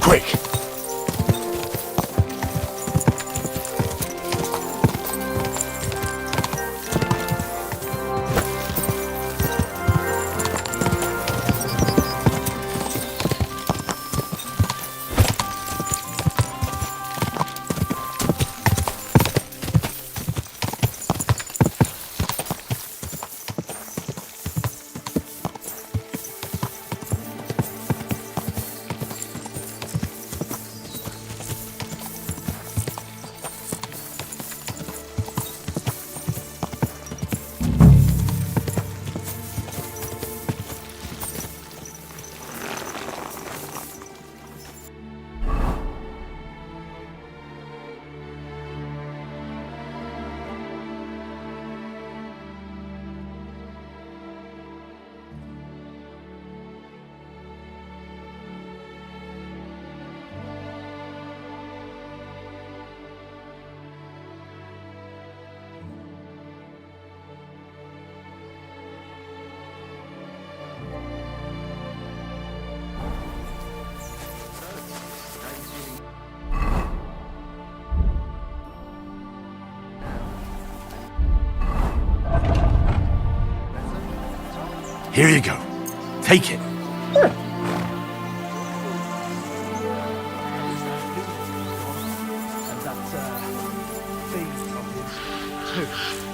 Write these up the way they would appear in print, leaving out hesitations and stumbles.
Quick! Here you go. Take it.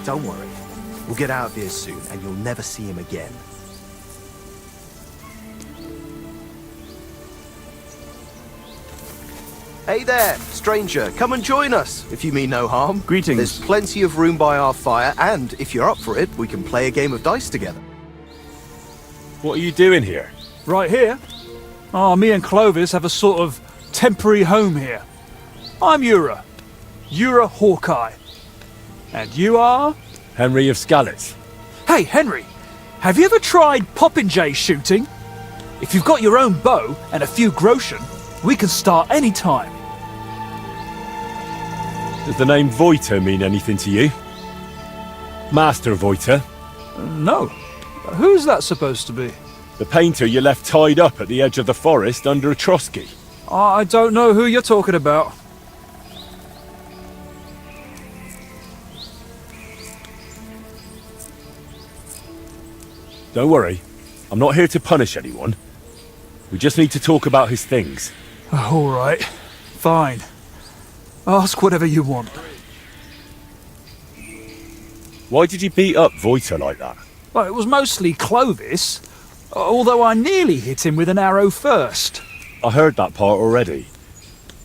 Don't worry. We'll get out of here soon, and you'll never see him again. Hey there, stranger. Come and join us, if you mean no harm. Greetings. There's plenty of room by our fire, and if you're up for it, we can play a game of dice together. What are you doing here? Right here? Oh, me and Clovis have a sort of temporary home here. I'm Ura Hawkeye. And you are? Henry of Skalitz. Hey, Henry, have you ever tried popinjay shooting? If you've got your own bow and a few groschen, we can start any time. Does the name Voiter mean anything to you? Master Voiter? No. Who's that supposed to be? The painter you left tied up at the edge of the forest under a Trotsky. I don't know who you're talking about. Don't worry, I'm not here to punish anyone. We just need to talk about his things. All right, fine. Ask whatever you want. Why did you beat up Voiter like that? Well, it was mostly Clovis, although I nearly hit him with an arrow first. I heard that part already.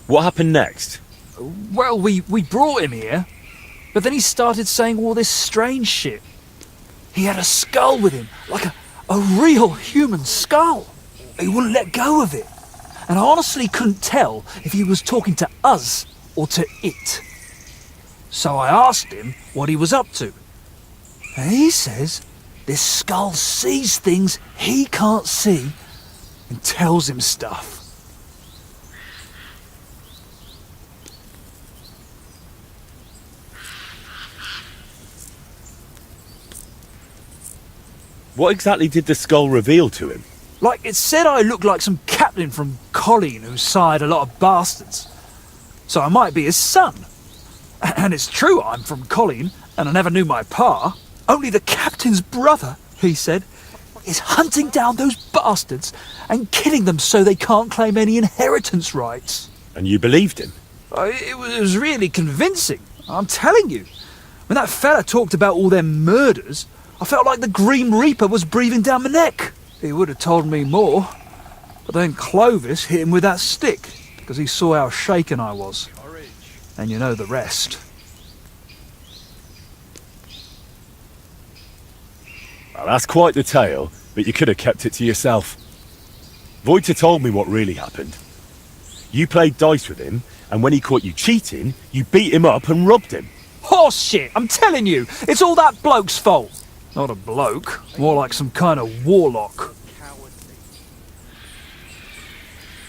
What happened next? Well, we brought him here, but then he started saying all this strange shit. He had a skull with him, like a real human skull. He wouldn't let go of it. And I honestly couldn't tell if he was talking to us or to it. So I asked him what he was up to. And he says this skull sees things he can't see and tells him stuff. What exactly did the skull reveal to him? Like, it said I looked like some captain from Colleen who sired a lot of bastards. so I might be his son. And it's true I'm from Colleen, and I never knew my pa. Only the captain's brother, he said, is hunting down those bastards and killing them so they can't claim any inheritance rights. And you believed him? It was really convincing, I'm telling you. When that fella talked about all them murders, I felt like the Grim Reaper was breathing down my neck. He would have told me more. But then Clovis hit him with that stick, because he saw how shaken I was. And you know the rest. Well, that's quite the tale, but you could have kept it to yourself. Voita told me what really happened. You played dice with him, and when he caught you cheating, you beat him up and robbed him. Horse shit, I'm telling you, it's all that bloke's fault. Not a bloke, more like some kind of warlock.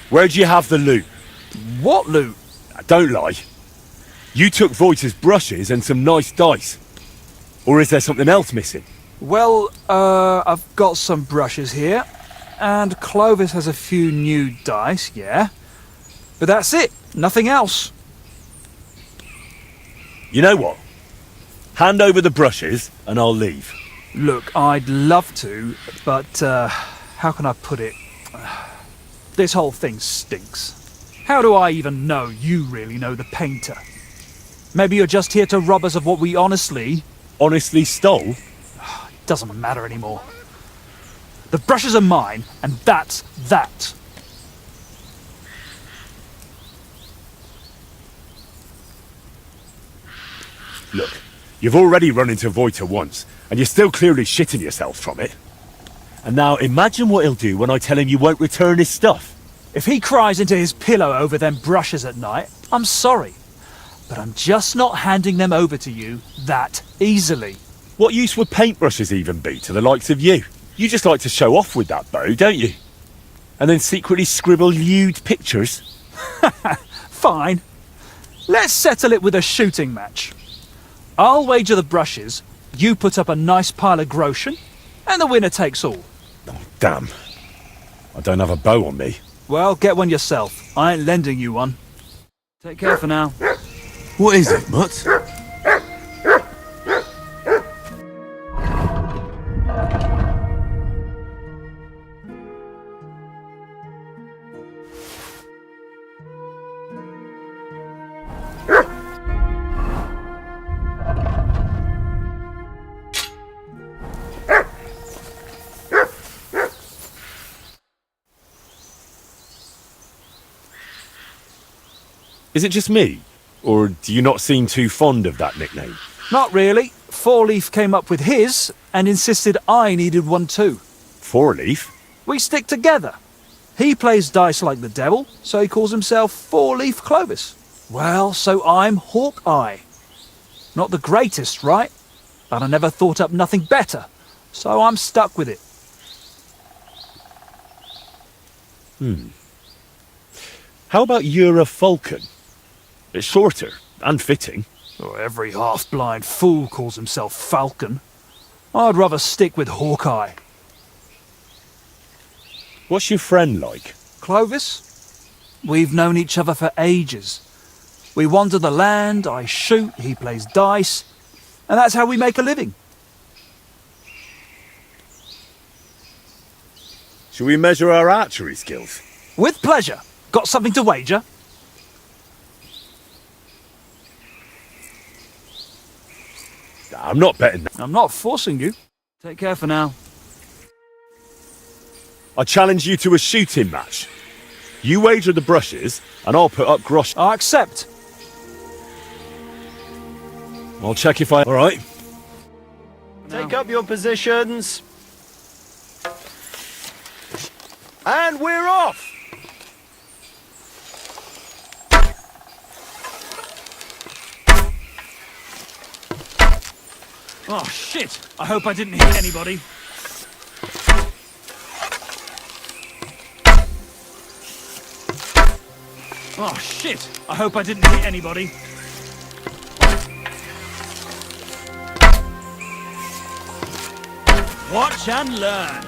Where'd you have the loot? What loot? Don't lie. You took Voita's brushes and some nice dice. Or is there something else missing? Well, I've got some brushes here, and Clovis has a few new dice, yeah. But that's it, nothing else. You know what? Hand over the brushes and I'll leave. Look, I'd love to, but, how can I put it? This whole thing stinks. How do I even know you really know the painter? Maybe you're just here to rob us of what we honestly stole? Doesn't matter anymore. The brushes are mine, and that's that. Look, you've already run into Voita once, and you're still clearly shitting yourself from it. And now imagine what he'll do when I tell him you won't return his stuff. If he cries into his pillow over them brushes at night, I'm sorry. But I'm just not handing them over to you that easily. What use would paintbrushes even be to the likes of you? You just like to show off with that bow, don't you? And then secretly scribble lewd pictures? Fine. Let's settle it with a shooting match. I'll wager the brushes, you put up a nice pile of groschen, and the winner takes all. Oh, damn. I don't have a bow on me. Well, get one yourself. I ain't lending you one. Take care for now. What is it, Mutt? Is it just me? Or do you not seem too fond of that nickname? Not really. Four Leaf came up with his and insisted I needed one too. Four Leaf? We stick together. He plays dice like the devil, so he calls himself Four Leaf Clovis. Well, so I'm Hawkeye. Not the greatest, right? But I never thought up nothing better, so I'm stuck with it. How about you're a falcon? It's shorter and fitting. Oh, every half-blind fool calls himself Falcon. I'd rather stick with Hawkeye. What's your friend like? Clovis? We've known each other for ages. We wander the land, I shoot, he plays dice, and that's how we make a living. Shall we measure our archery skills? With pleasure. Got something to wager? I'm not betting that. I'm not forcing you. Take care for now. I challenge you to a shooting match. You wager the brushes, and I'll put up grosh. I accept. I'll check if I... All right. Take up your positions. And we're off! Oh, shit! I hope I didn't hit anybody. Oh, shit! I hope I didn't hit anybody. Watch and learn.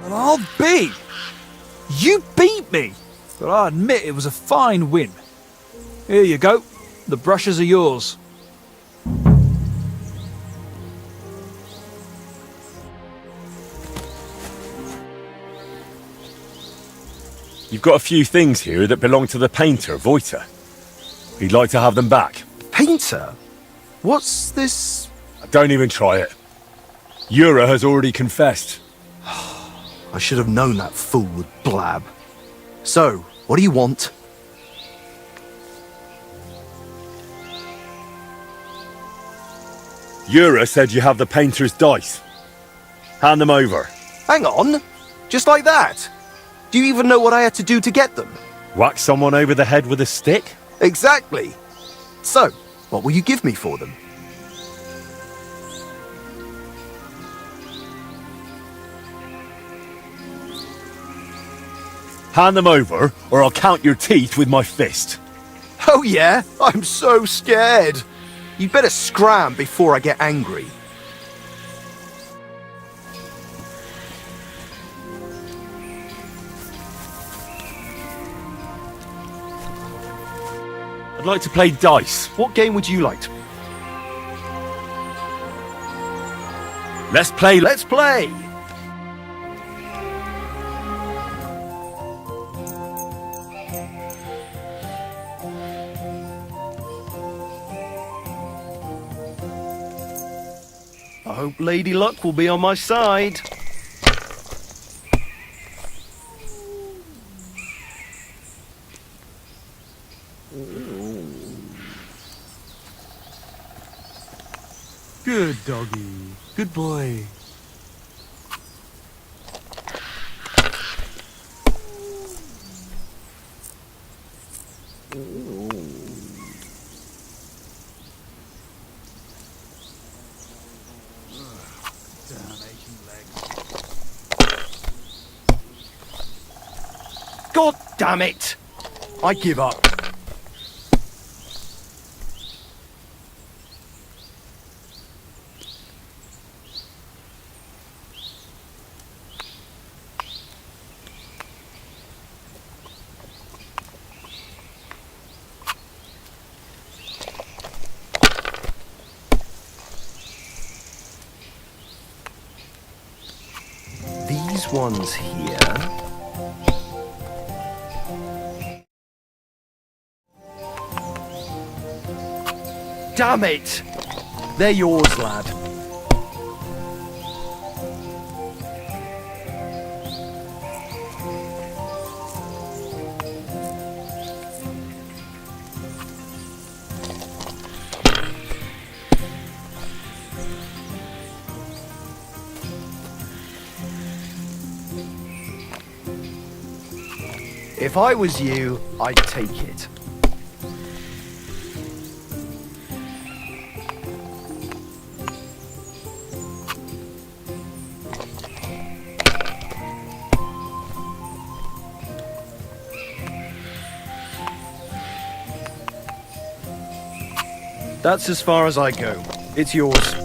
And I'll be. You beat me, but I admit it was a fine win. Here you go. The brushes are yours. You've got a few things here that belong to the painter, Voita. He'd like to have them back. Painter? What's this? Don't even try it. Yura has already confessed. I should have known that fool would blab. So, what do you want? Yura said you have the painter's dice. Hand them over. Hang on. Just like that? Do you even know what I had to do to get them? Whack someone over the head with a stick? Exactly. So, what will you give me for them? Hand them over, or I'll count your teeth with my fist. Oh yeah? I'm so scared. You'd better scram before I get angry. I'd like to play dice. What game would you like to... Let's play. Let's play! I hope Lady Luck will be on my side. Good doggy. Good boy. God damn it! I give up. These ones here... Damn it! They're yours, lad. If I was you, I'd take it. That's as far as I go. It's yours.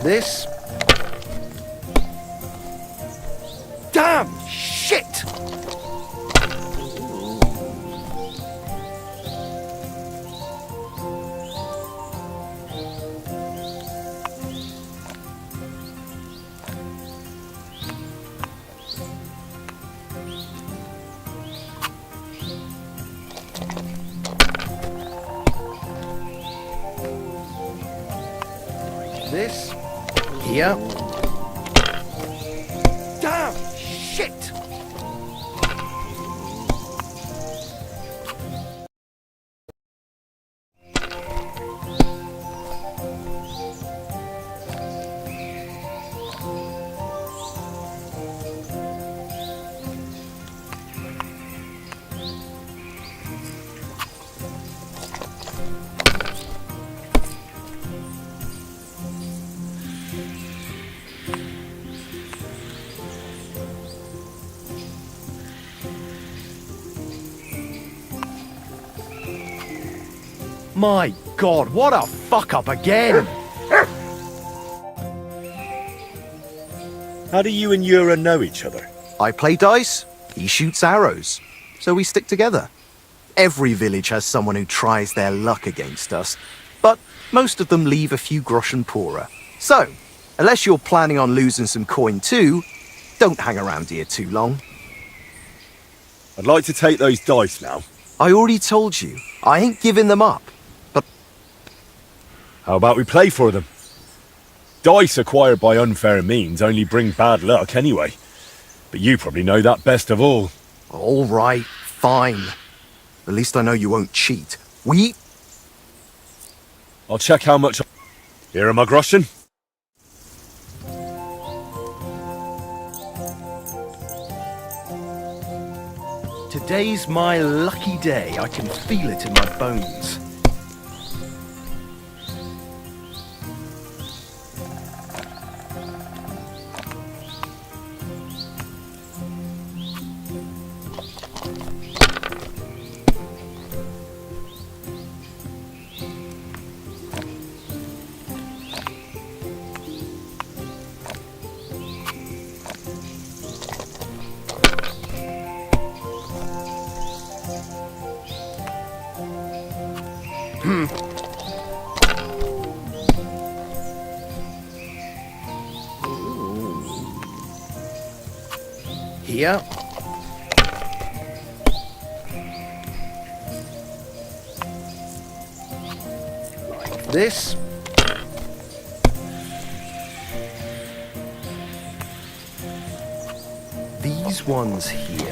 this. Damn! Shit! This. Here. Damn! Shit! My God, what a fuck up again! How do you and Yura know each other? I play dice, he shoots arrows, so we stick together. Every village has someone who tries their luck against us, but most of them leave a few groschen poorer. So, unless you're planning on losing some coin too, don't hang around here too long. I'd like to take those dice now. I already told you, I ain't giving them up. How about we play for them? Dice acquired by unfair means only bring bad luck anyway. But you probably know that best of all. All right, fine. At least I know you won't cheat. I'll check how much... Here are my groschen. Today's my lucky day. I can feel it in my bones. Here. Like this. These ones here.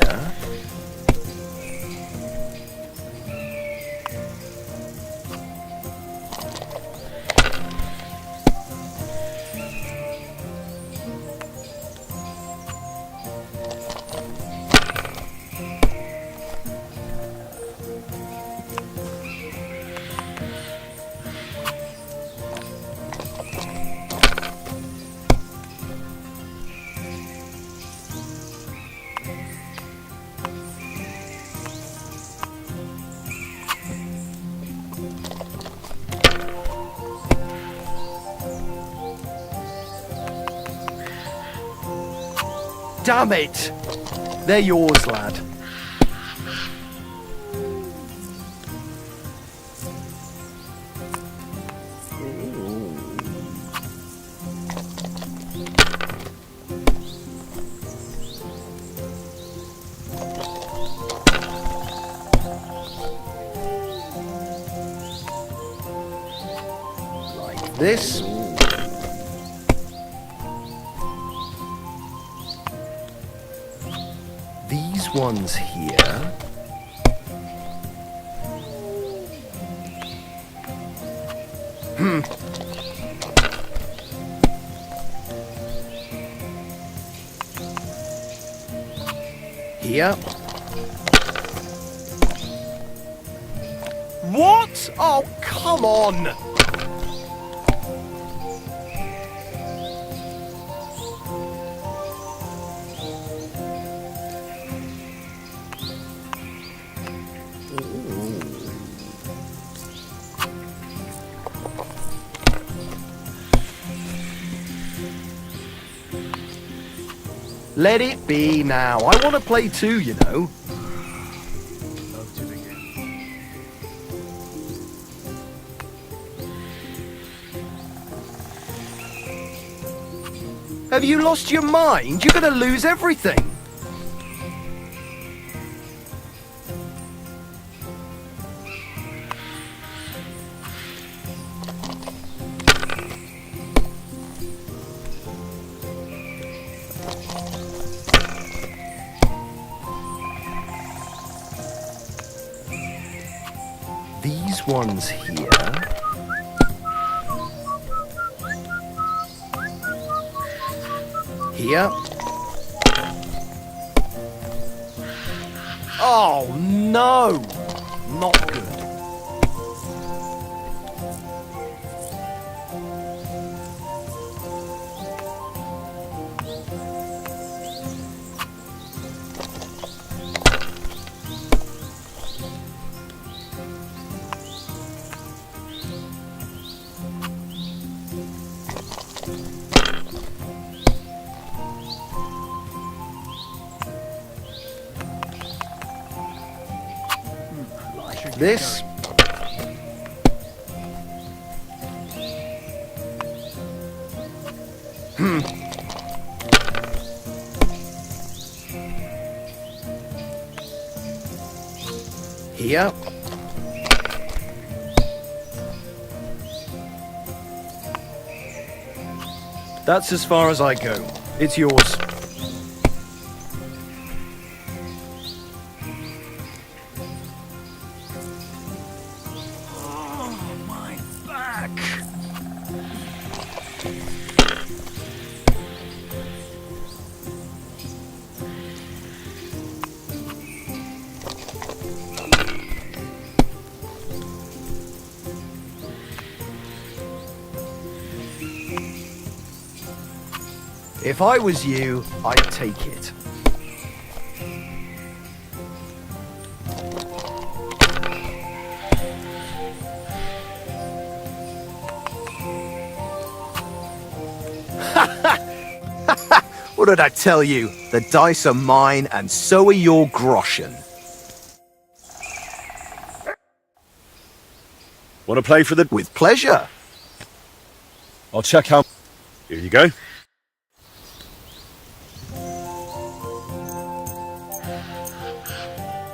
Damn it! They're yours, lad. Like this. These ones here. Here. What? Oh, come on! Let it be now. I want to play too, you know. Love to begin. Have you lost your mind? You're going to lose everything. These ones here. Here. Oh no! Not good. This. Here. That's as far as I go. It's yours. If I was you, I'd take it. What did I tell you? The dice are mine, and so are your groschen. Want to play for the... With pleasure. I'll check how... Here you go.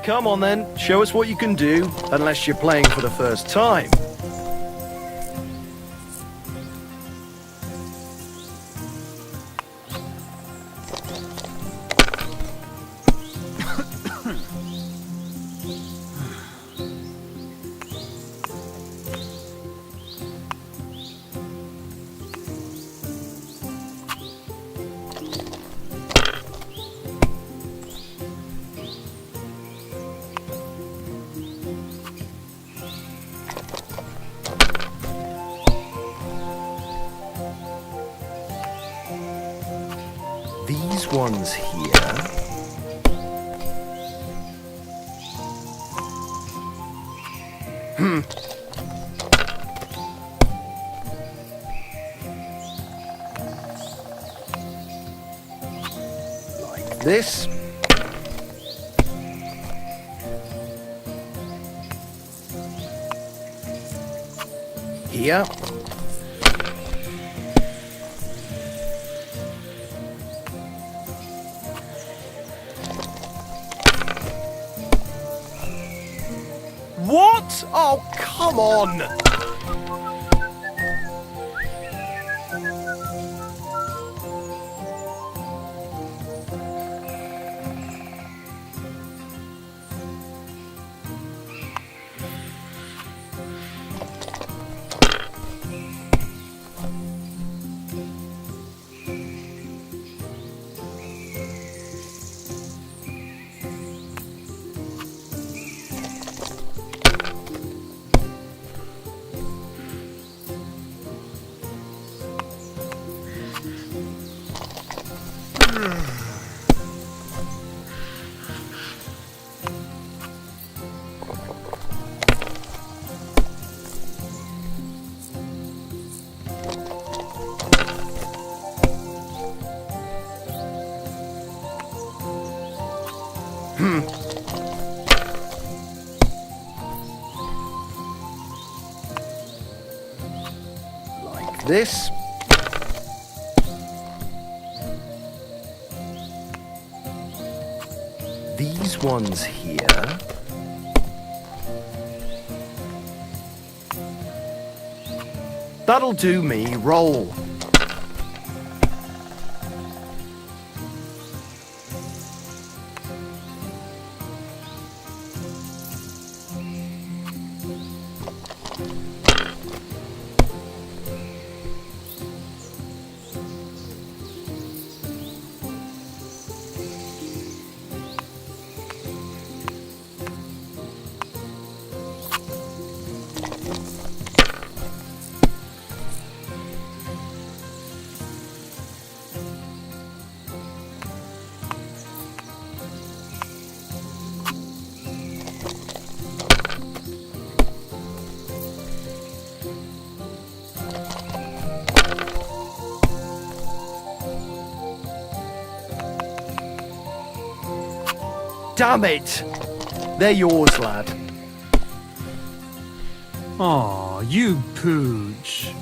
Come on then, show us what you can do, unless you're playing for the first time. These ones here. Like this. Here. What? Oh, come on! this. These ones here. That'll do me. Roll. Damn it! They're yours, lad. Aw, you pooch.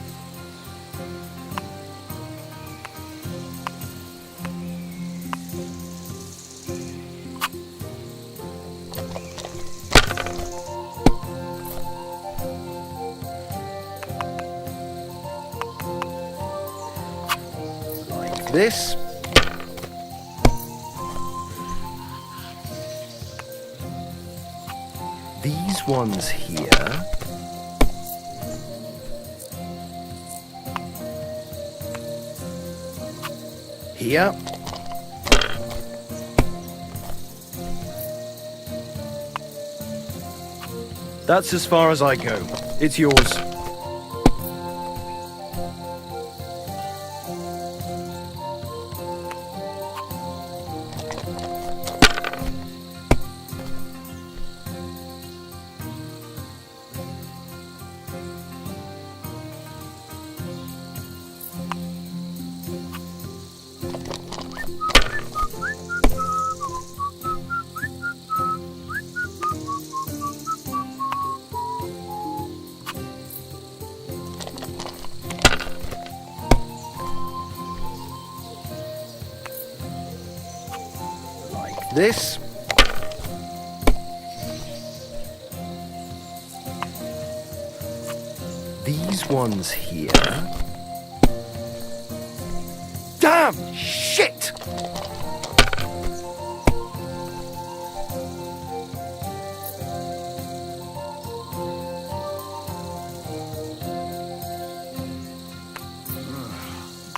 Like this. These ones here. Here. That's as far as I go. It's yours. This. These ones here. Damn! Shit!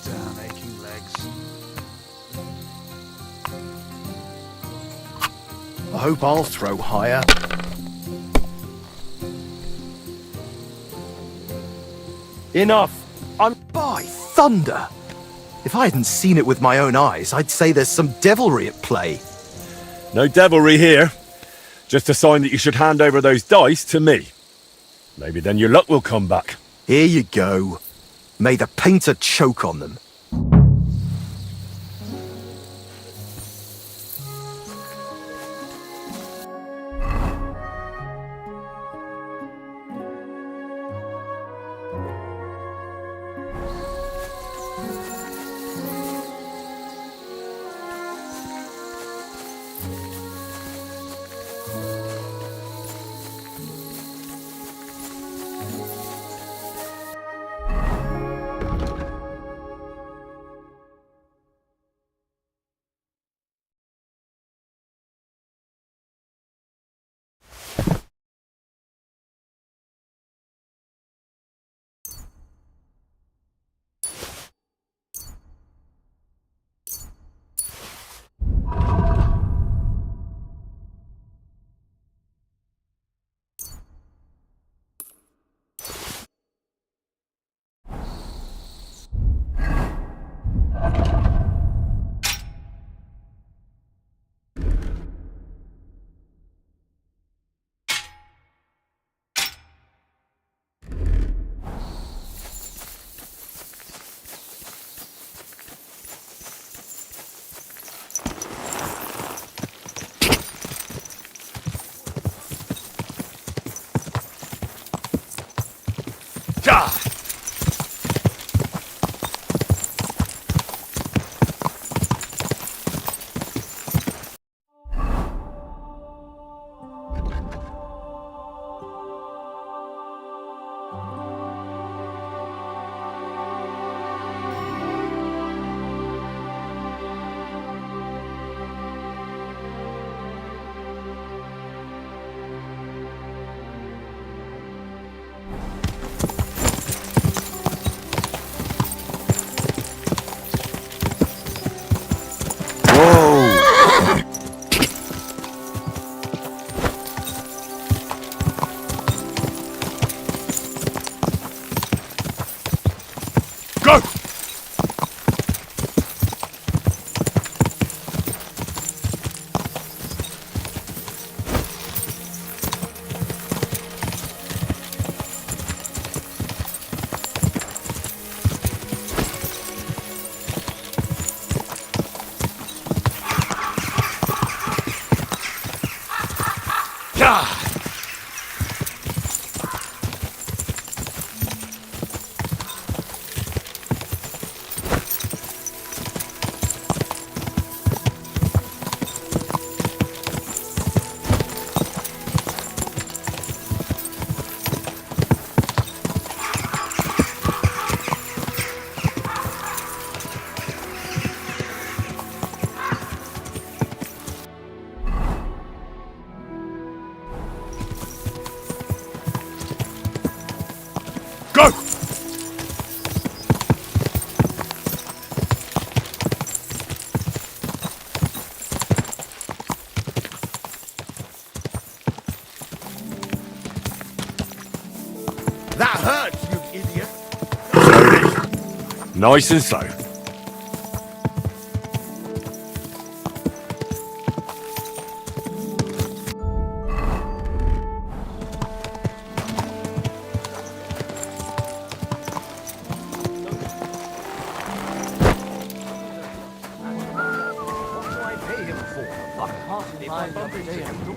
Damn aching legs. I hope I'll throw higher. Enough! By thunder! If I hadn't seen it with my own eyes, I'd say there's some devilry at play. No devilry here. Just a sign that you should hand over those dice to me. Maybe then your luck will come back. Here you go. May the painter choke on them. Go! That hurts, you idiot. Slowly. Nice and slow.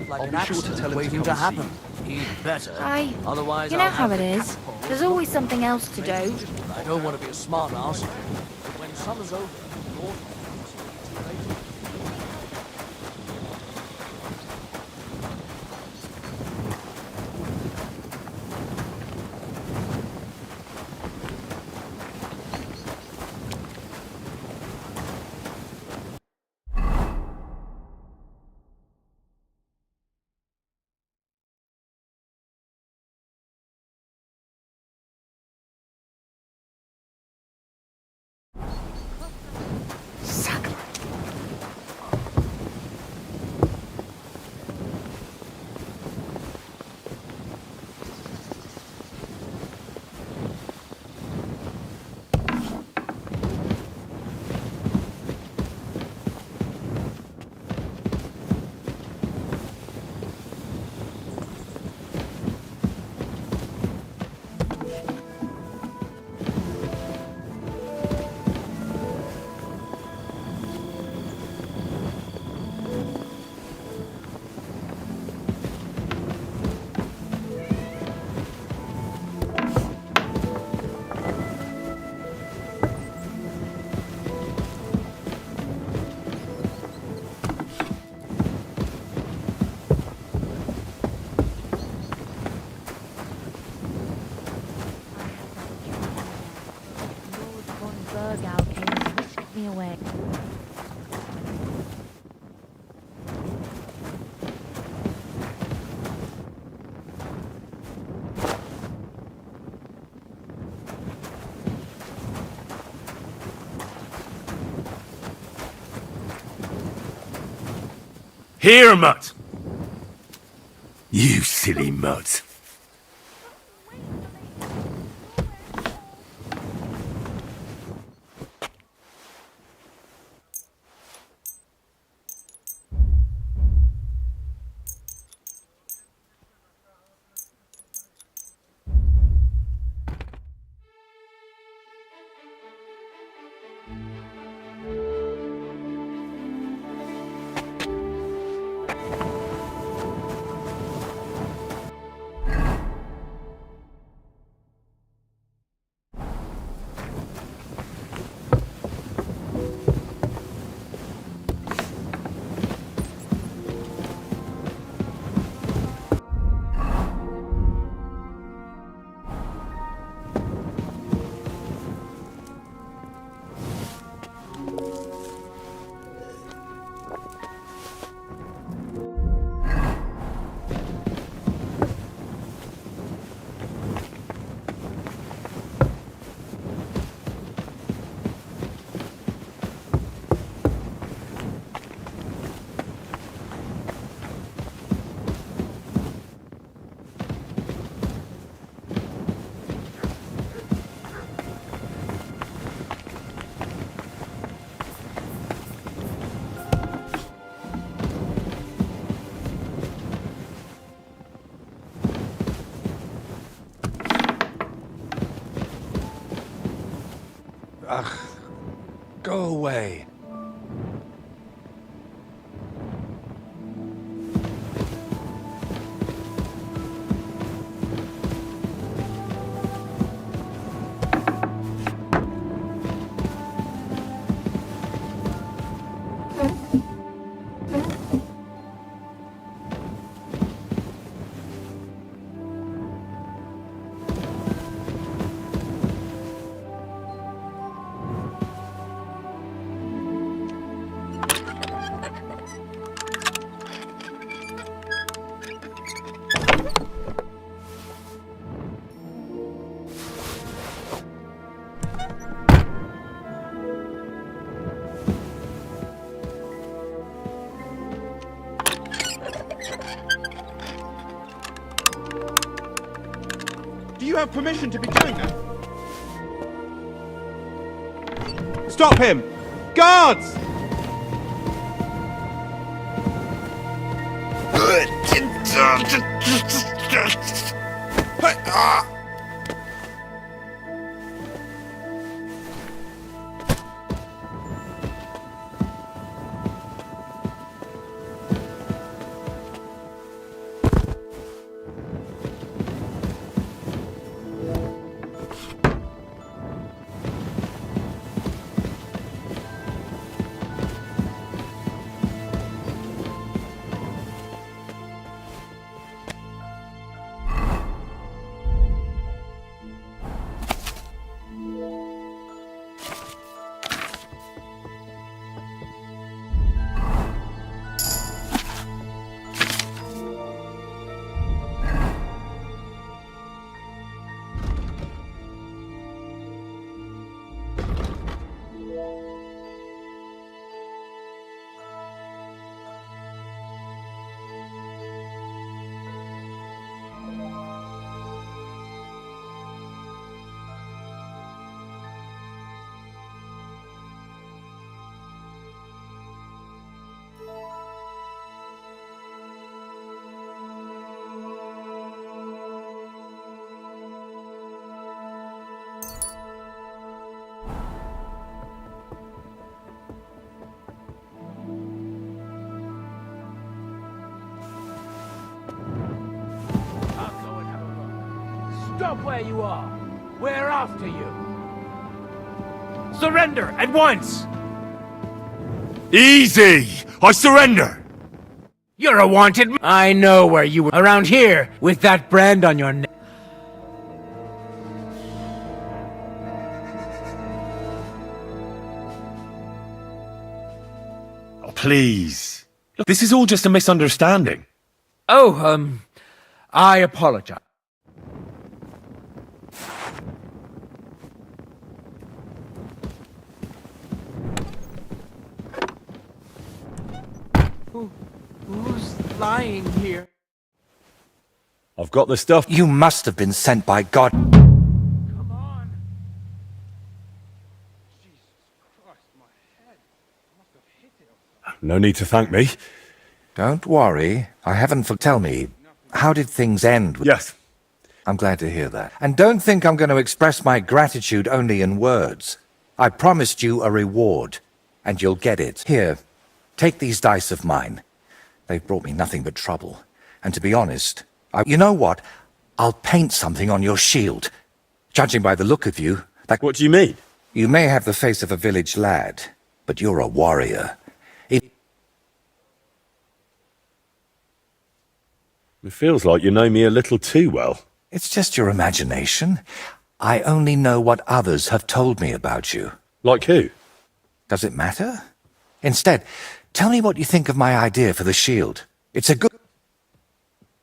I'll be sure to tell him to come and see you. He'd better. I... Otherwise, You know I'll how have it is. There's always something else to do. I don't want to be a smart ass. But when summer's over, the autumn comes, it's too late. Me away. Here, mutt! You silly mutt. Ugh. Go away. you have permission to be doing that? Stop him! Guards! Stop where you are! We're after you! Surrender at once! Easy! I surrender! You're a wanted man. I know where you were. Around here, with that brand on your neck. Oh, please. Look, this is all just a misunderstanding. Oh, I apologize. Who's lying here? I've got the stuff. You must have been sent by God. Come on. No need to thank me. Don't worry. I haven't Tell me, how did things end? Yes. I'm glad to hear that. And don't think I'm going to express my gratitude only in words. I promised you a reward, and you'll get it. Here, take these dice of mine. They've brought me nothing but trouble. And to be honest, you know what? I'll paint something on your shield. Judging by the look of you, What do you mean? you may have the face of a village lad, but you're a warrior. It feels like you know me a little too well. It's just your imagination. I only know what others have told me about you. Like who? Does it matter? Instead, tell me what you think of my idea for the shield. It's a good...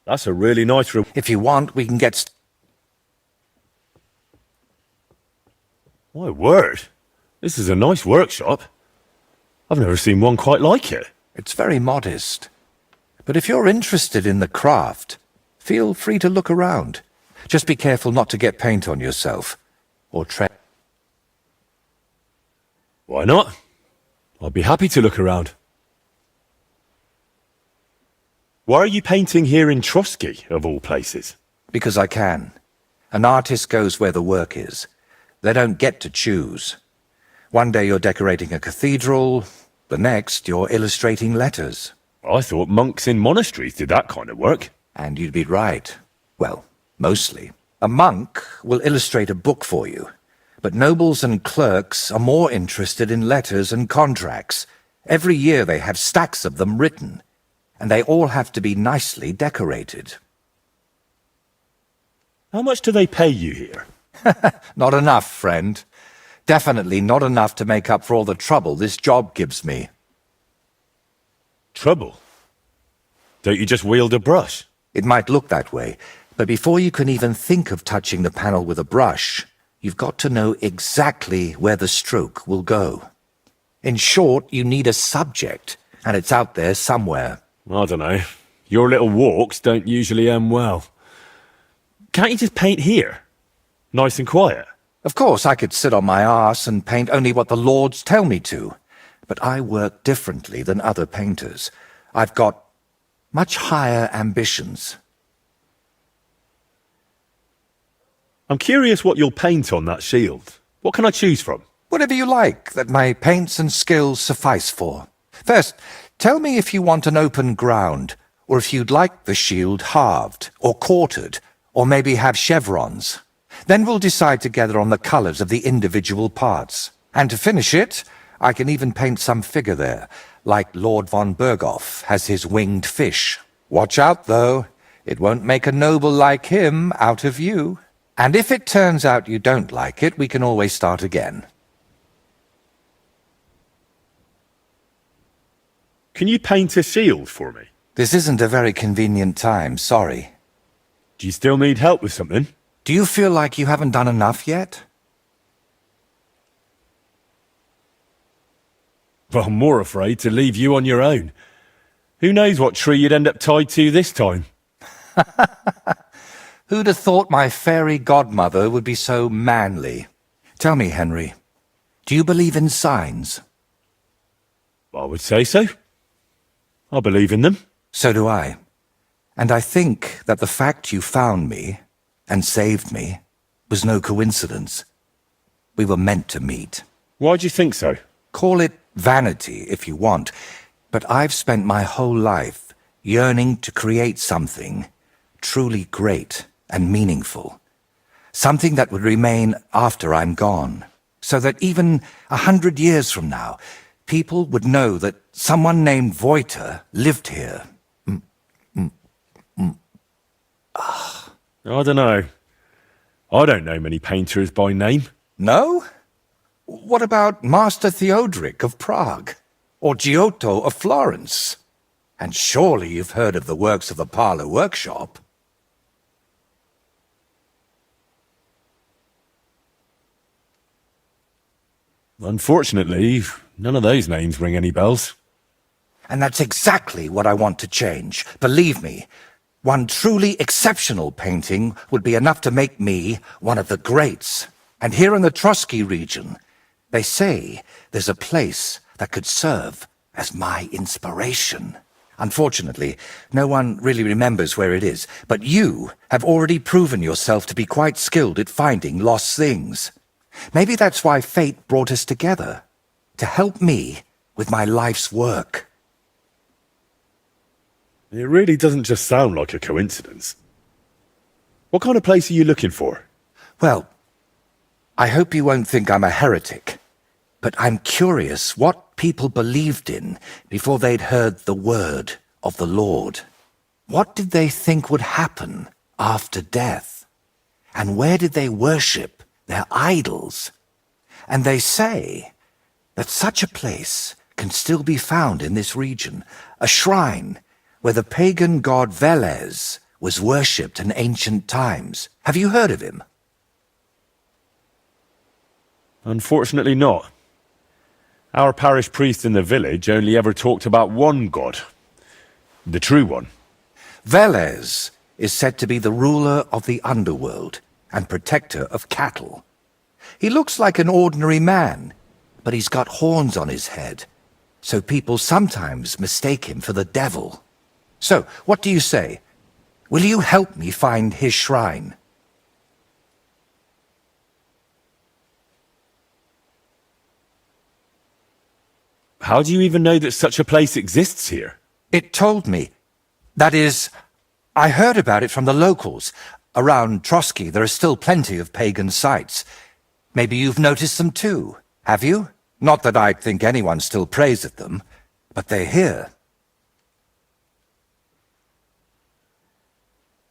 That's a really nice If you want, we can get... My word. This is a nice workshop. I've never seen one quite like it. It's very modest. But if you're interested in the craft, feel free to look around. Just be careful not to get paint on yourself. Or Why not? I'd be happy to look around. Why are you painting here in Trotsky, of all places? Because I can. An artist goes where the work is. They don't get to choose. One day you're decorating a cathedral, the next you're illustrating letters. I thought monks in monasteries did that kind of work. And you'd be right. Well, mostly. A monk will illustrate a book for you, but nobles and clerks are more interested in letters and contracts. Every year they have stacks of them written, and they all have to be nicely decorated. How much do they pay you here? Not enough, friend. Definitely not enough to make up for all the trouble this job gives me. Trouble? Don't you just wield a brush? It might look that way, but before you can even think of touching the panel with a brush, you've got to know exactly where the stroke will go. In short, you need a subject, and it's out there somewhere. I don't know. Your little walks don't usually end well. Can't you just paint here? Nice and quiet. Of course, I could sit on my arse and paint only what the lords tell me to. But I work differently than other painters. I've got much higher ambitions. I'm curious what you'll paint on that shield. What can I choose from? Whatever you like that my paints and skills suffice for. First, tell me if you want an open ground, or if you'd like the shield halved, or quartered, or maybe have chevrons. Then we'll decide together on the colours of the individual parts. And to finish it, I can even paint some figure there, like Lord von Berghoff has his winged fish. Watch out, though. It won't make a noble like him out of you. And if it turns out you don't like it, we can always start again. Can you paint a shield for me? This isn't a very convenient time, sorry. Do you still need help with something? Do you feel like you haven't done enough yet? Well, I'm more afraid to leave you on your own. Who knows what tree you'd end up tied to this time? Who'd have thought my fairy godmother would be so manly? Tell me, Henry, do you believe in signs? I would say so. I believe in them. So do I. And I think that the fact you found me and saved me was no coincidence. We were meant to meet. Why do you think so? Call it vanity if you want, but I've spent my whole life yearning to create something truly great and meaningful. Something that would remain after I'm gone, so that even 100 years from now, people would know that someone named Voiter lived here. I don't know. I don't know many painters by name. No? What about Master Theodoric of Prague? Or Giotto of Florence? And surely you've heard of the works of the Parlour Workshop. Unfortunately, none of those names ring any bells. And that's exactly what I want to change. Believe me, one truly exceptional painting would be enough to make me one of the greats. And here in the Trotsky region, they say there's a place that could serve as my inspiration. Unfortunately, no one really remembers where it is, but you have already proven yourself to be quite skilled at finding lost things. Maybe that's why fate brought us together, to help me with my life's work. It really doesn't just sound like a coincidence. What kind of place are you looking for? Well, I hope you won't think I'm a heretic, but I'm curious what people believed in before they'd heard the word of the Lord. What did they think would happen after death? And where did they worship their idols? And they say that such a place can still be found in this region, a shrine where the pagan god Velez was worshipped in ancient times. Have you heard of him? Unfortunately not. Our parish priest in the village only ever talked about one god. The true one. Velez is said to be the ruler of the underworld and protector of cattle. He looks like an ordinary man, but he's got horns on his head, so people sometimes mistake him for the devil. So, what do you say? Will you help me find his shrine? How do you even know that such a place exists here? It told me. That is, I heard about it from the locals. Around Trotsky there are still plenty of pagan sites. Maybe you've noticed them too, have you? Not that I'd think anyone still prays at them, but they're here.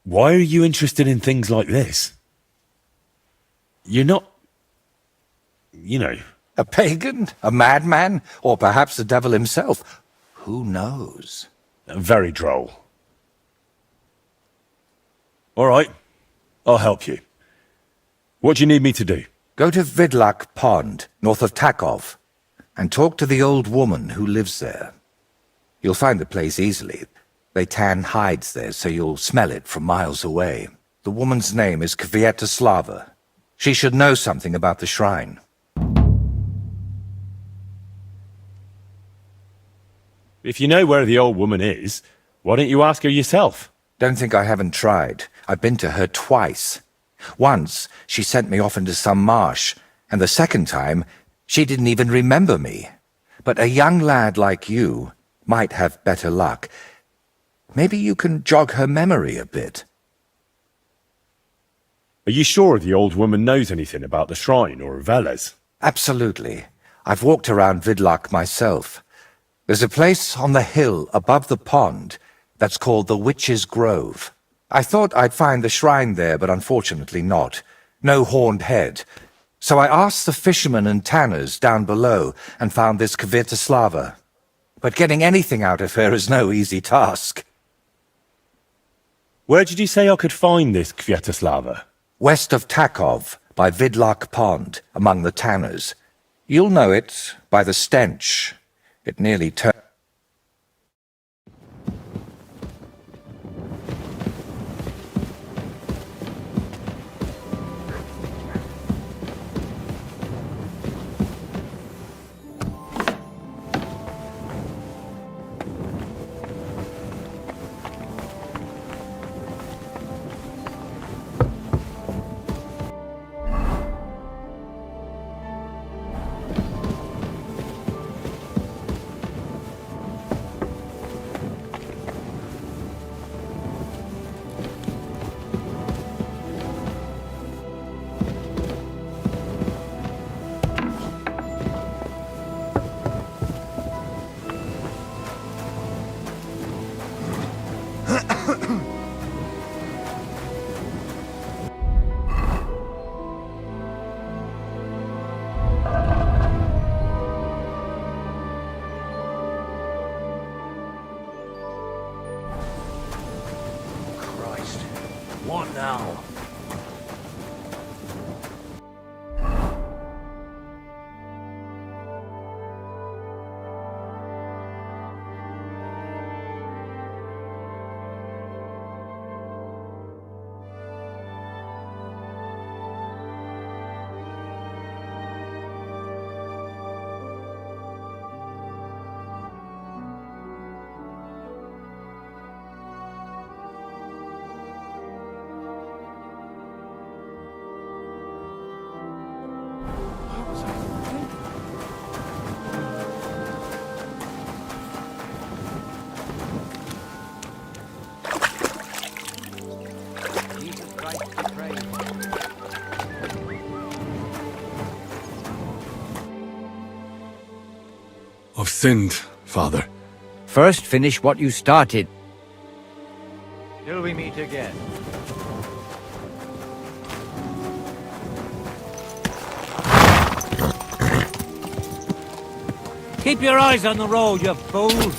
Why are you interested in things like this? You're not... you know... A pagan? A madman? Or perhaps the devil himself? Who knows? Very droll. All right, I'll help you. What do you need me to do? Go to Vidlak Pond, north of Takov, and talk to the old woman who lives there. You'll find the place easily. They tan hides there, so you'll smell it from miles away. The woman's name is Kvietoslava. She should know something about the shrine. If you know where the old woman is, why don't you ask her yourself? Don't think I haven't tried. I've been to her twice. Once, she sent me off into some marsh, and the second time, she didn't even remember me. But a young lad like you might have better luck. Maybe you can jog her memory a bit. Are you sure the old woman knows anything about the shrine or Veles? Absolutely. I've walked around Vidlak myself. There's a place on the hill above the pond that's called the Witch's Grove. I thought I'd find the shrine there, but unfortunately not. No horned head. So I asked the fishermen and tanners down below and found this Kvitislava. But getting anything out of her is no easy task. Where did you say I could find this Kviatoslava? West of Takov, by Vidlak Pond, among the tanners. You'll know it by the stench. It nearly turned... What now? I've sinned, Father. First, finish what you started. Till we meet again. Keep your eyes on the road, you fool!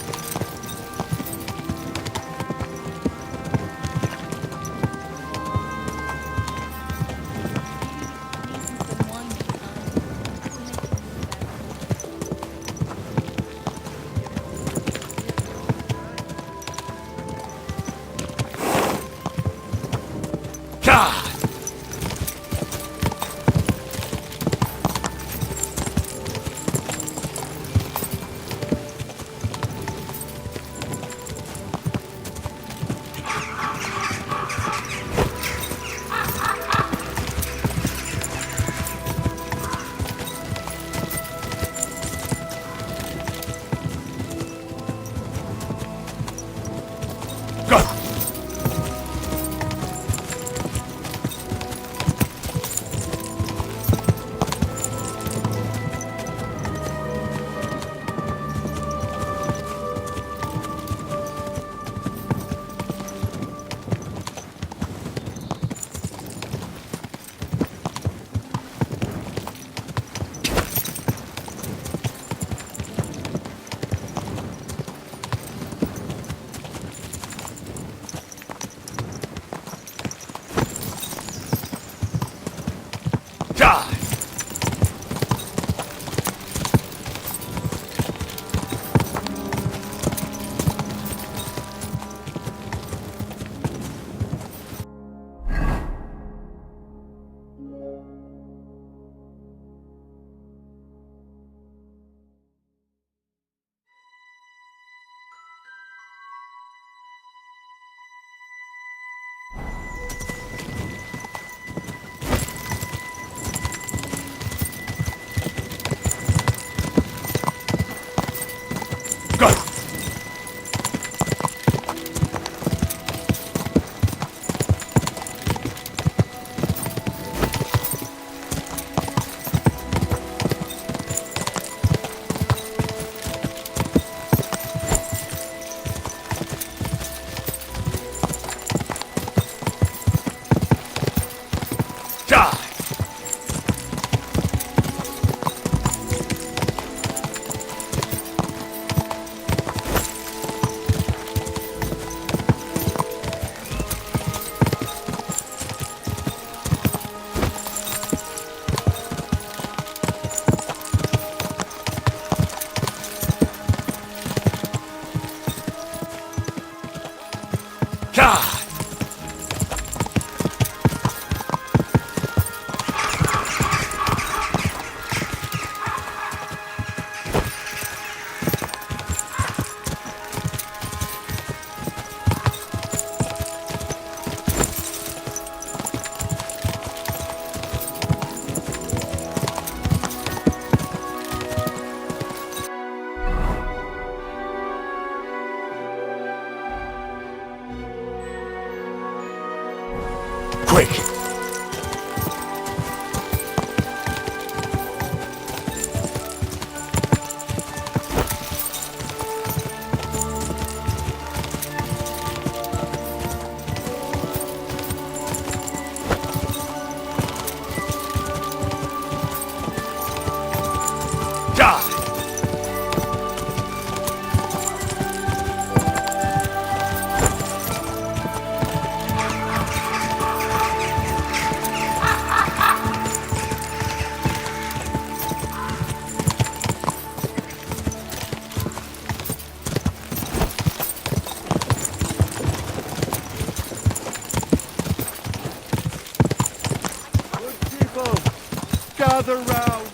gather round.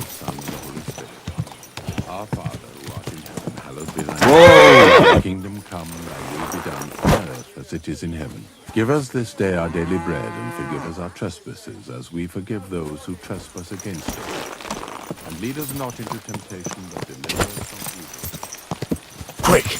Son, and Holy Spirit. Our Father, who art in heaven, hallowed be thy name. Thy kingdom come, thy will be done on earth as it is in heaven. Give us this day our daily bread, and forgive us our trespasses, as we forgive those who trespass against us. And lead us not into temptation, but deliver us from evil. Quick!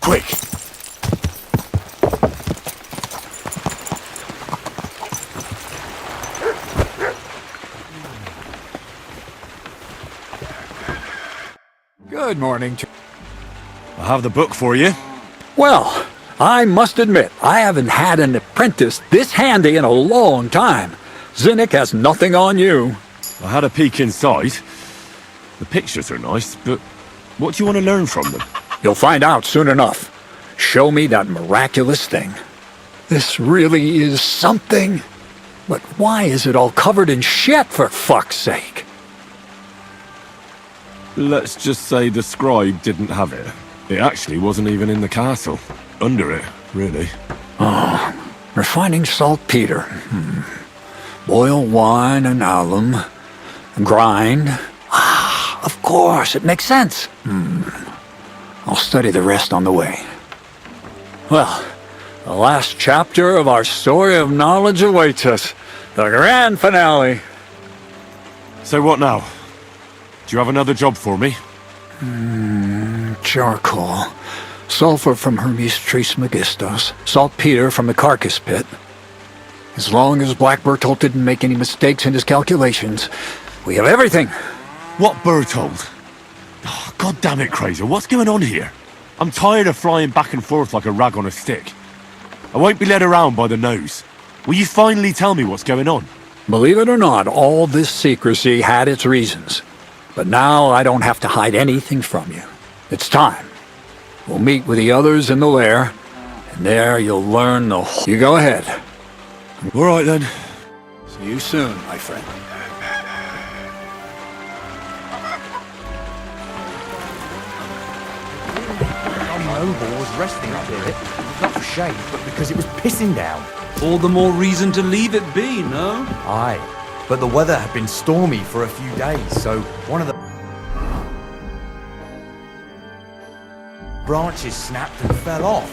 Quick! Good morning. I have the book for you. Well, I must admit, I haven't had an apprentice this handy in a long time. Zinnik has nothing on you. I had a peek inside. The pictures are nice, but what do you want to learn from them? You'll find out soon enough. Show me that miraculous thing. This really is something. But why is it all covered in shit, for fuck's sake? Let's just say the scribe didn't have it. It actually wasn't even in the castle. Under it, really. Oh, refining saltpeter. Boil wine and alum. Grind. Ah, of course, it makes sense. I'll study the rest on the way. Well, the last chapter of our story of knowledge awaits us. The grand finale. So what now? Do you have another job for me? Charcoal. Sulfur from Hermes Trismegistos. Saltpeter from the carcass pit. As long as Black Bertolt didn't make any mistakes in his calculations, we have everything. What Bertold? Oh, God damn it, Crazer, what's going on here? I'm tired of flying back and forth like a rag on a stick. I won't be led around by the nose. Will you finally tell me what's going on? Believe it or not, all this secrecy had its reasons. But now I don't have to hide anything from you. It's time. We'll meet with the others in the lair, and there you'll learn the whole... You go ahead. All right, then. See you soon, my friend. Noble was resting up here, not for shade, but because it was pissing down. All the more reason to leave it be, no? Aye, but the weather had been stormy for a few days, so one of the branches snapped and fell off.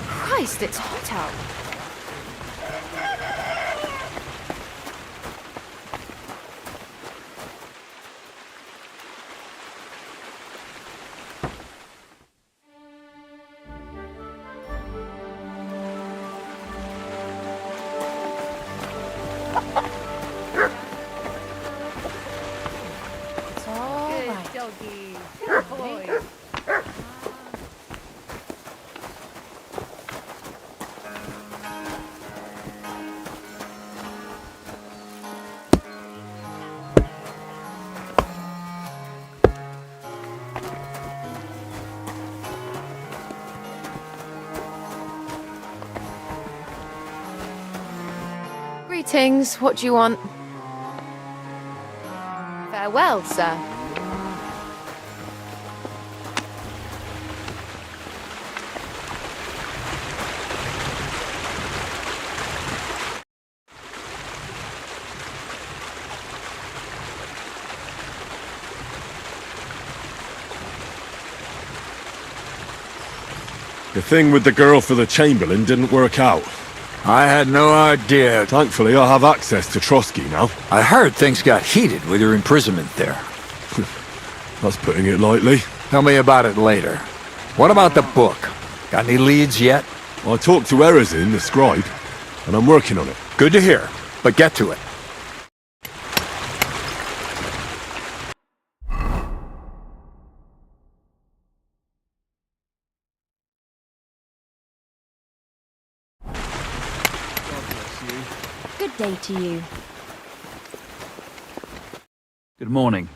Christ, it's hot out. It's all right. Doggy. Good boy. Greetings. What do you want? Farewell, sir. The thing with the girl for the Chamberlain didn't work out. I had no idea. Thankfully, I have access to Trotsky now. I heard things got heated with your imprisonment there. That's putting it lightly. Tell me about it later. What about the book? Got any leads yet? I talked to Erazin, the scribe, and I'm working on it. Good to hear, but get to it. Good day to you. Good morning.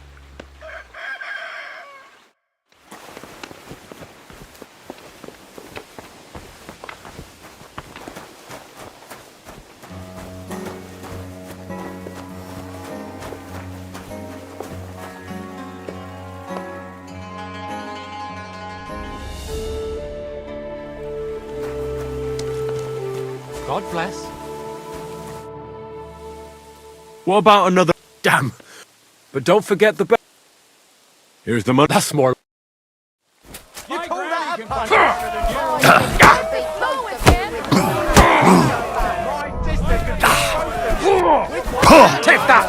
God bless. What about another... Damn. But don't forget the... Here's the money. That's more... Take that!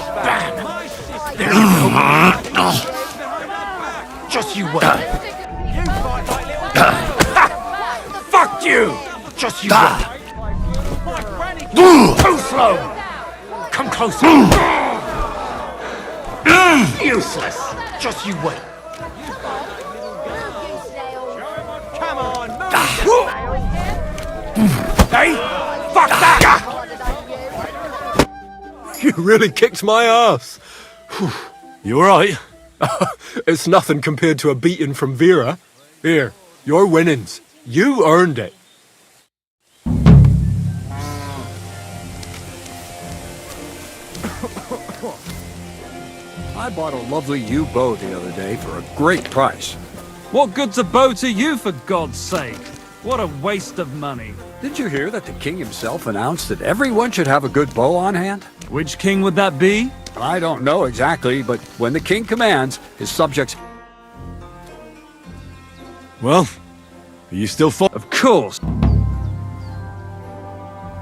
Just you wait. Fuck you! Just you wait. Too slow! Come closer! Useless! Just you wait. Come on, Hey! Fuck that! You really kicked my ass. You alright? It's nothing compared to a beating from Vera. Here, your winnings. You earned it. I bought a lovely U-boat the other day for a great price. What good's a bow to you, for God's sake? What a waste of money. Did you hear that the king himself announced that everyone should have a good bow on hand? Which king would that be? I don't know exactly, but when the king commands, his subjects... Well, are you still fighting? Of course.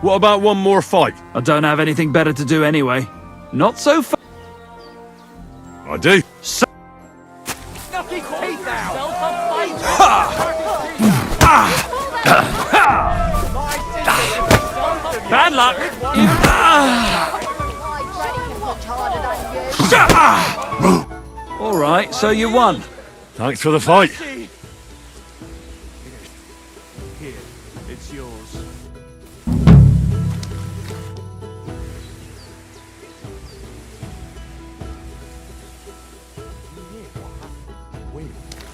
What about one more fight? I don't have anything better to do anyway. Not so fast. I do. Bad luck. All right, so you won. Thanks for the fight. Here, it's yours.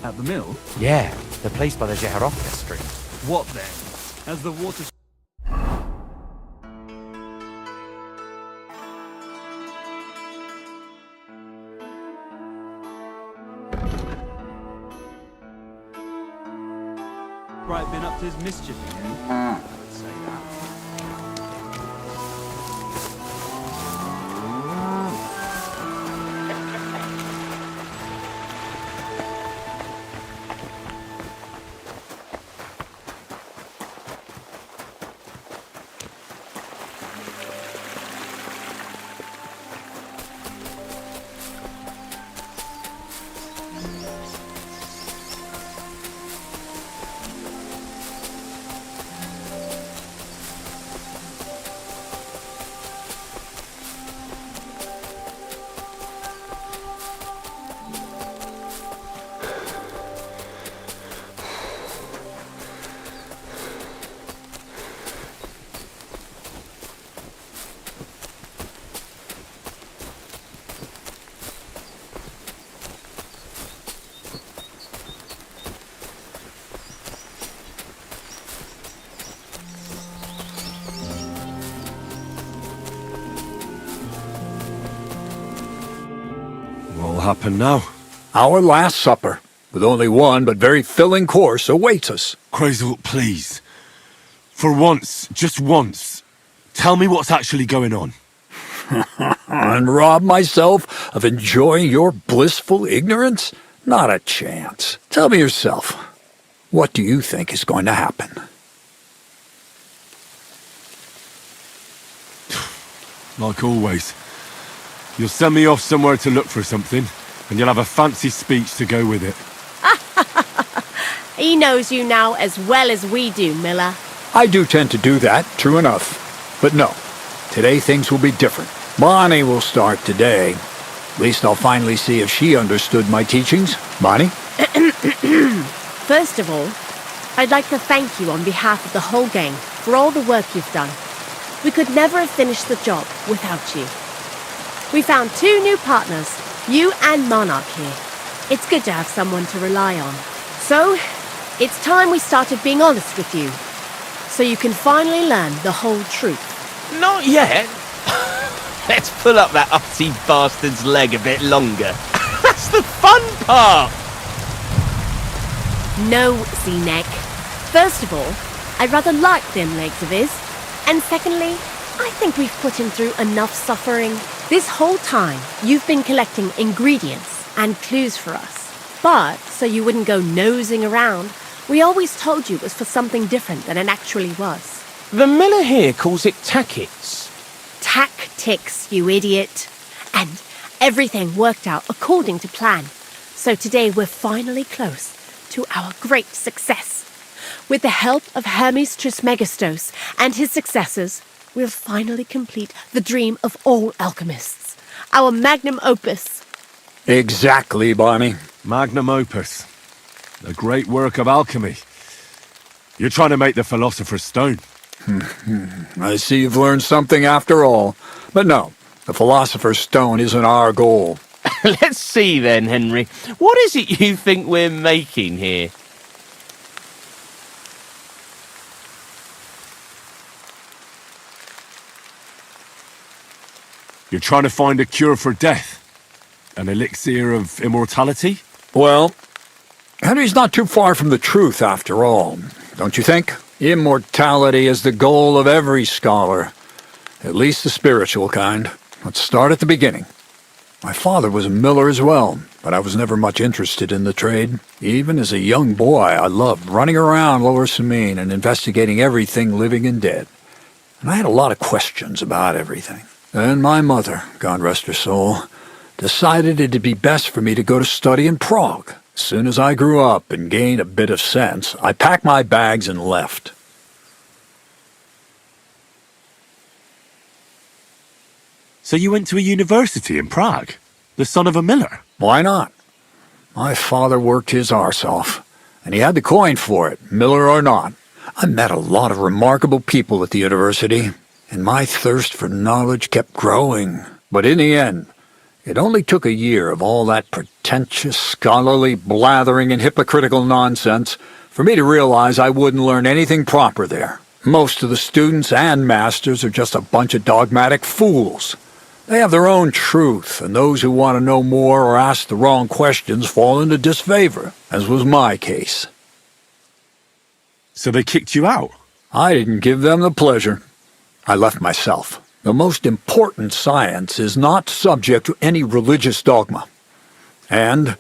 At the mill? Yeah, the place by the Jehorovka stream. What then? As the water... Right, been up to his mischief again? I would say that. What'll happen now? Our last supper, with only one but very filling course, awaits us. Crazel, please. For once, just once, tell me what's actually going on. And rob myself of enjoying your blissful ignorance? Not a chance. Tell me yourself, what do you think is going to happen? Like always. You'll send me off somewhere to look for something, And you'll have a fancy speech to go with it. He knows you now as well as we do, Miller. I do tend to do that, true enough. But no, today things will be different. Bonnie will start today. At least I'll finally see if she understood my teachings. Bonnie? First of all, I'd like to thank you on behalf of the whole gang for all the work you've done. We could never have finished the job without you. We found 2 new partners, you and Monarch here. It's good to have someone to rely on. So, it's time we started being honest with you, so you can finally learn the whole truth. Not yet. Let's pull up that uppity bastard's leg a bit longer. That's the fun part! No, Z-Neck. First of all, I rather like them legs of his. And secondly, I think we've put him through enough suffering. This whole time, you've been collecting ingredients and clues for us. But, so you wouldn't go nosing around, we always told you it was for something different than it actually was. The miller here calls it tackets. Tactics, you idiot. And everything worked out according to plan. So today we're finally close to our great success. With the help of Hermes Trismegistos and his successors, we'll finally complete the dream of all alchemists. Our magnum opus. Exactly, Bonnie. Magnum opus. The great work of alchemy. You're trying to make the Philosopher's Stone. I see you've learned something after all. But no, the Philosopher's Stone isn't our goal. Let's see then, Henry. What is it you think we're making here? You're trying to find a cure for death? An elixir of immortality? Well, Henry's not too far from the truth after all, don't you think? Immortality is the goal of every scholar. At least the spiritual kind. Let's start at the beginning. My father was a miller as well, but I was never much interested in the trade. Even as a young boy, I loved running around Lower Samine and investigating everything living and dead. And I had a lot of questions about everything. Then my mother, God rest her soul, decided it'd be best for me to go to study in Prague. As soon as I grew up and gained a bit of sense, I packed my bags and left. So you went to a university in Prague? The son of a miller? Why not? My father worked his arse off, and he had the coin for it, miller or not. I met a lot of remarkable people at the university, and my thirst for knowledge kept growing. But in the end, it only took a year of all that pretentious, scholarly blathering and hypocritical nonsense for me to realize I wouldn't learn anything proper there. Most of the students and masters are just a bunch of dogmatic fools. They have their own truth, and those who want to know more or ask the wrong questions fall into disfavor, as was my case. So they kicked you out? I didn't give them the pleasure. I left myself. The most important science is not subject to any religious dogma. And,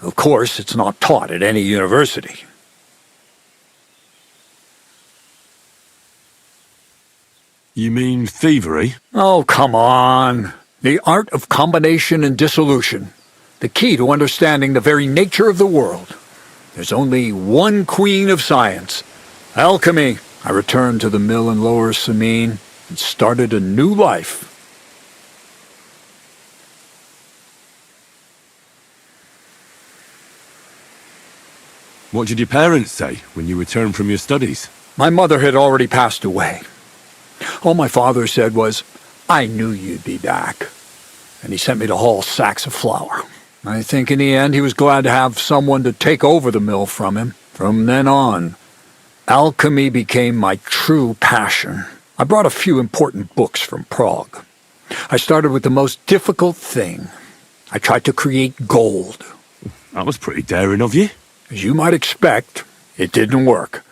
of course, it's not taught at any university. You mean thievery? Oh, come on. The art of combination and dissolution. The key to understanding the very nature of the world. There's only one queen of science. Alchemy. I returned to the mill in Lower Samine and started a new life. What did your parents say when you returned from your studies? My mother had already passed away. All my father said was, "I knew you'd be back." And he sent me to haul sacks of flour. I think in the end he was glad to have someone to take over the mill from him. From then on, alchemy became my true passion. I brought a few important books from Prague. I started with the most difficult thing. I tried to create gold. That was pretty daring of you. As you might expect, it didn't work.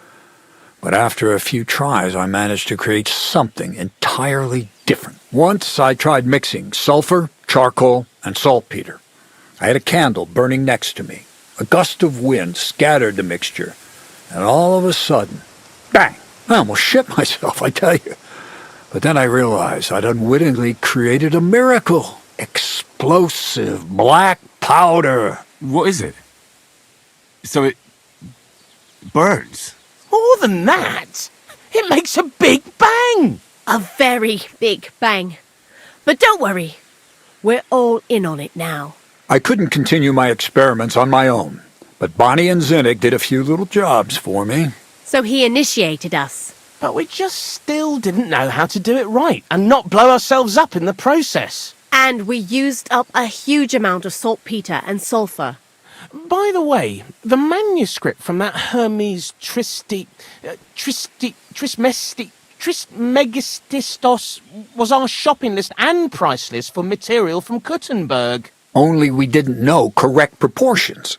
But after a few tries, I managed to create something entirely different. Once I tried mixing sulfur, charcoal, and saltpeter. I had a candle burning next to me. A gust of wind scattered the mixture, and all of a sudden, bang! I almost shit myself, I tell you. But then I realized I'd unwittingly created a miracle. Explosive black powder. What is it? So it burns? More than that, it makes a big bang. A very big bang. But don't worry, we're all in on it now. I couldn't continue my experiments on my own, but Bonnie and Zinnik did a few little jobs for me. So he initiated us. But we just still didn't know how to do it right and not blow ourselves up in the process. And we used up a huge amount of saltpeter and sulfur. By the way, the manuscript from that Hermes Trismegistos was our shopping list and price list for material from Kuttenberg. Only we didn't know correct proportions.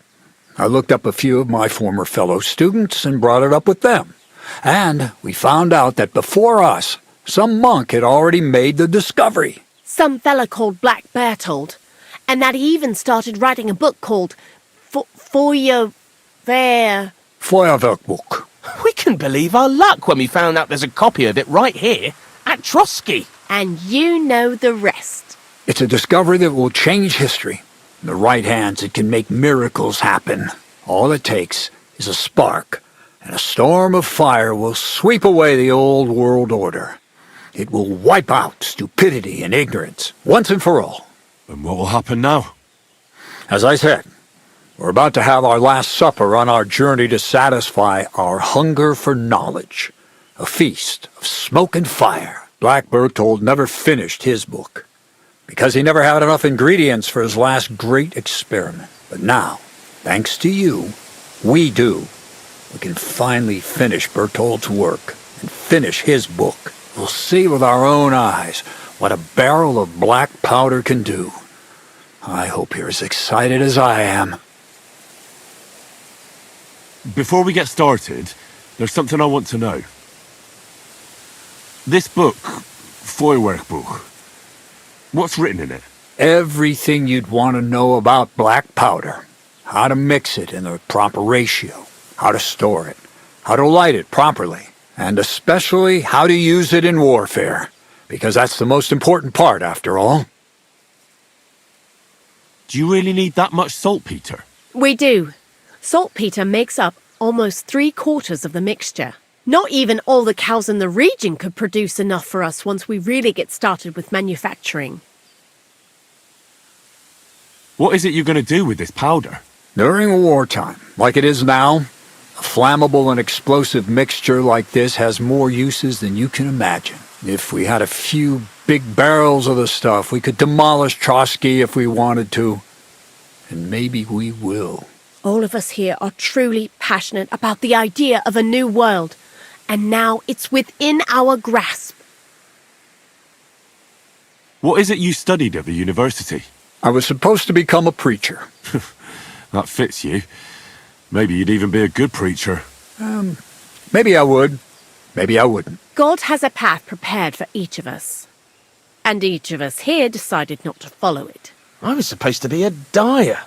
I looked up a few of my former fellow students and brought it up with them. And we found out that before us, some monk had already made the discovery. Some fella called Black Bertold, and that he even started writing a book called Feuerwerkbuch. We couldn't believe our luck when we found out there's a copy of it right here at Trotsky. And you know the rest. It's a discovery that will change history. In the right hands, it can make miracles happen. All it takes is a spark, and a storm of fire will sweep away the old world order. It will wipe out stupidity and ignorance, once and for all. And what will happen now? As I said, we're about to have our last supper on our journey to satisfy our hunger for knowledge. A feast of smoke and fire. Black Bertold never finished his book, because he never had enough ingredients for his last great experiment. But now, thanks to you, we do. We can finally finish Bertold's work and finish his book. We'll see with our own eyes what a barrel of black powder can do. I hope you're as excited as I am. Before we get started, there's something I want to know. This book, Feuerwerkbuch, what's written in it? Everything you'd want to know about black powder. How to mix it in the proper ratio. How to store it. How to light it properly. And especially how to use it in warfare. Because that's the most important part, after all. Do you really need that much saltpeter? We do. Saltpeter makes up almost 3/4 of the mixture. Not even all the cows in the region could produce enough for us once we really get started with manufacturing. What is it you're going to do with this powder? During wartime, like it is now, a flammable and explosive mixture like this has more uses than you can imagine. If we had a few big barrels of the stuff, we could demolish Trotsky if we wanted to. And maybe we will. All of us here are truly passionate about the idea of a new world, and now it's within our grasp. What is it you studied at the university? I was supposed to become a preacher. That fits you. Maybe you'd even be a good preacher. Maybe I would. Maybe I wouldn't. God has a path prepared for each of us. And each of us here decided not to follow it. I was supposed to be a dyer,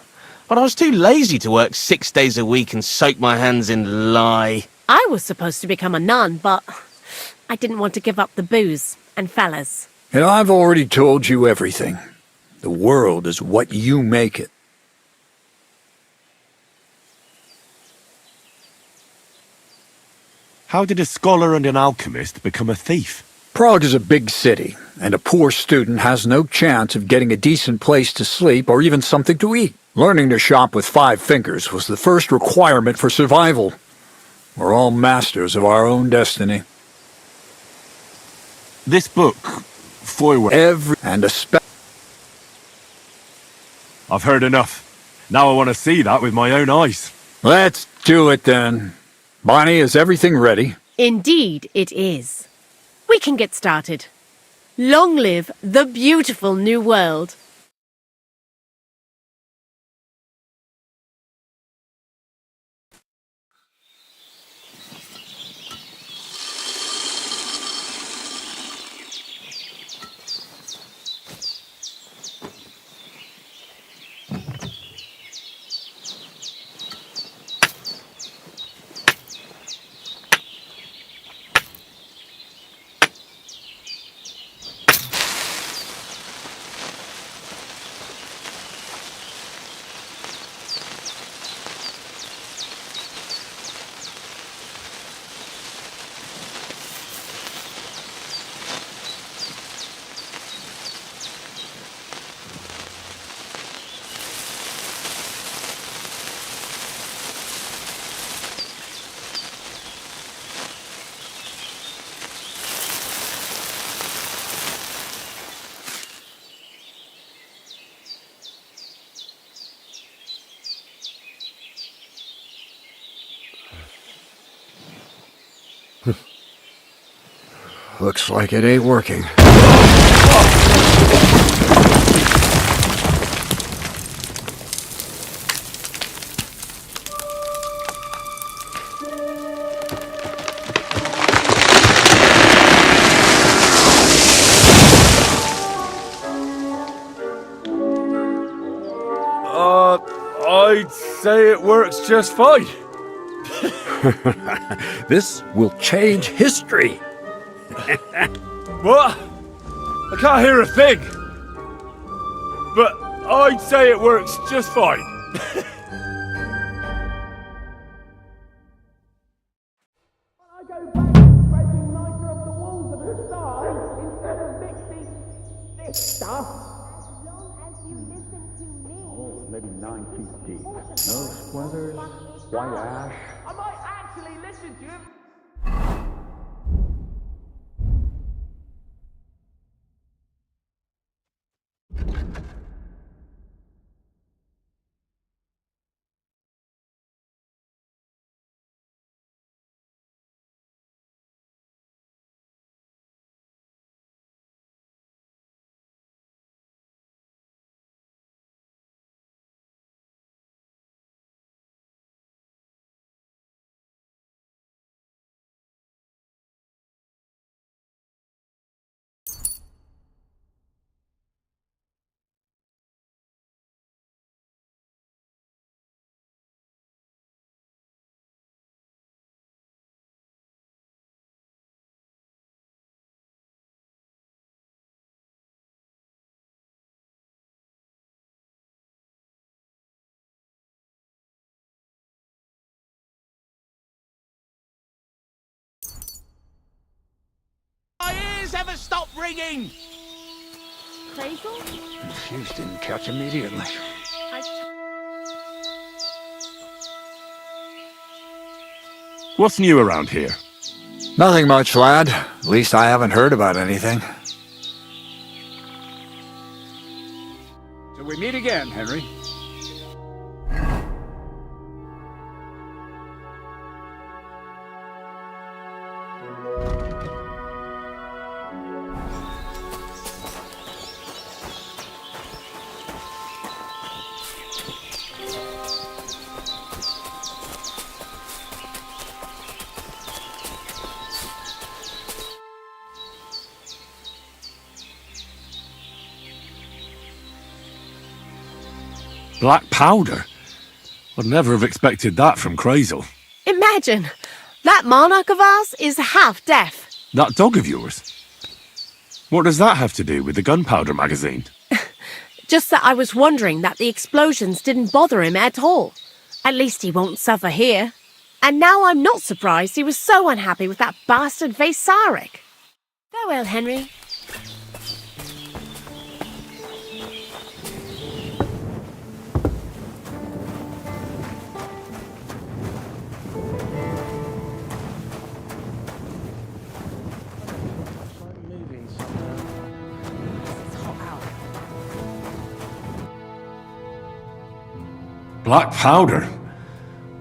but I was too lazy to work 6 days a week and soak my hands in lye. I was supposed to become a nun, but I didn't want to give up the booze and fellas. And I've already told you everything. The world is what you make it. How did a scholar and an alchemist become a thief? Prague is a big city, and a poor student has no chance of getting a decent place to sleep or even something to eat. Learning to shop with 5 fingers was the first requirement for survival. We're all masters of our own destiny. This book, I've heard enough. Now I want to see that with my own eyes. Let's do it then. Bonnie, is everything ready? Indeed it is. We can get started. Long live the beautiful new world. Looks like it ain't working. I'd say it works just fine. This will change history. What? I can't hear a thing. But I'd say it works just fine. Maybe 9 feet deep. No squatters, white ash. I might actually listen to him. My ears ever stop ringing? Crazel? The fuse didn't catch immediately. What's new around here? Nothing much, lad. At least I haven't heard about anything. Till we meet again, Henry. Black powder? I'd never have expected that from Crazel. Imagine! That monarch of ours is half deaf. That dog of yours? What does that have to do with the gunpowder magazine? Just that I was wondering that the explosions didn't bother him at all. At least he won't suffer here. And now I'm not surprised he was so unhappy with that bastard Vasarik. Farewell, Henry. Black powder?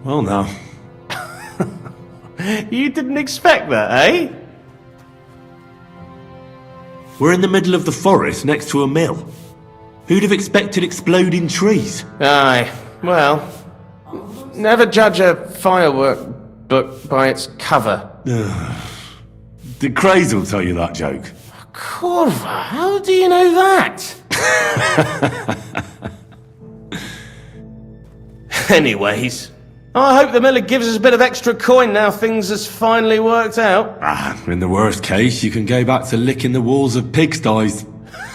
Well, now. You didn't expect that, eh? We're in the middle of the forest next to a mill. Who'd have expected exploding trees? Aye, well, never judge a firework book by its cover. Did Crazel tell you that joke? Corva, how do you know that? Anyways, I hope the miller gives us a bit of extra coin now things has finally worked out. In the worst case, you can go back to licking the walls of pigsties.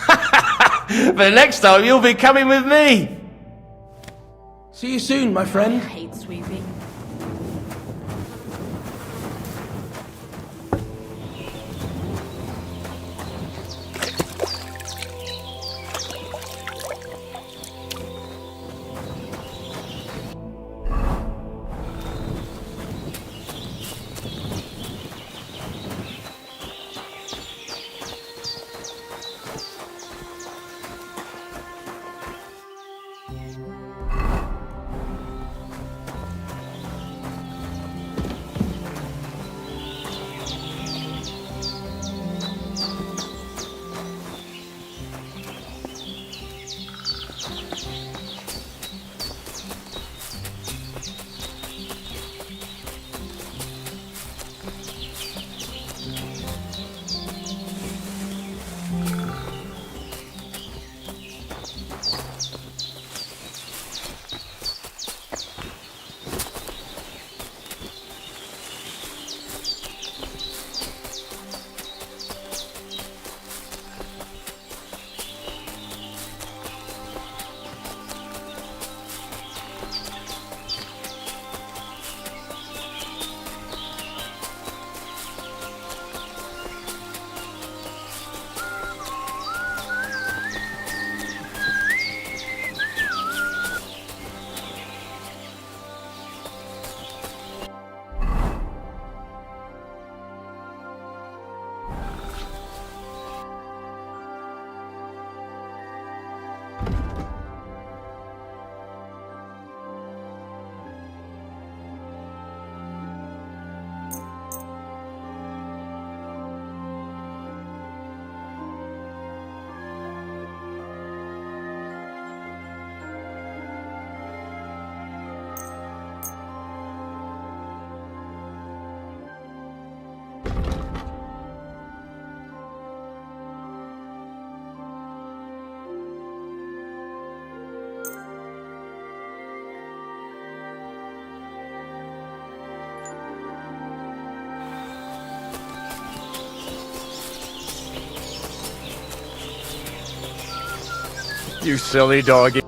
But next time you'll be coming with me. See you soon, my friend. I hate sweeping. You silly doggy.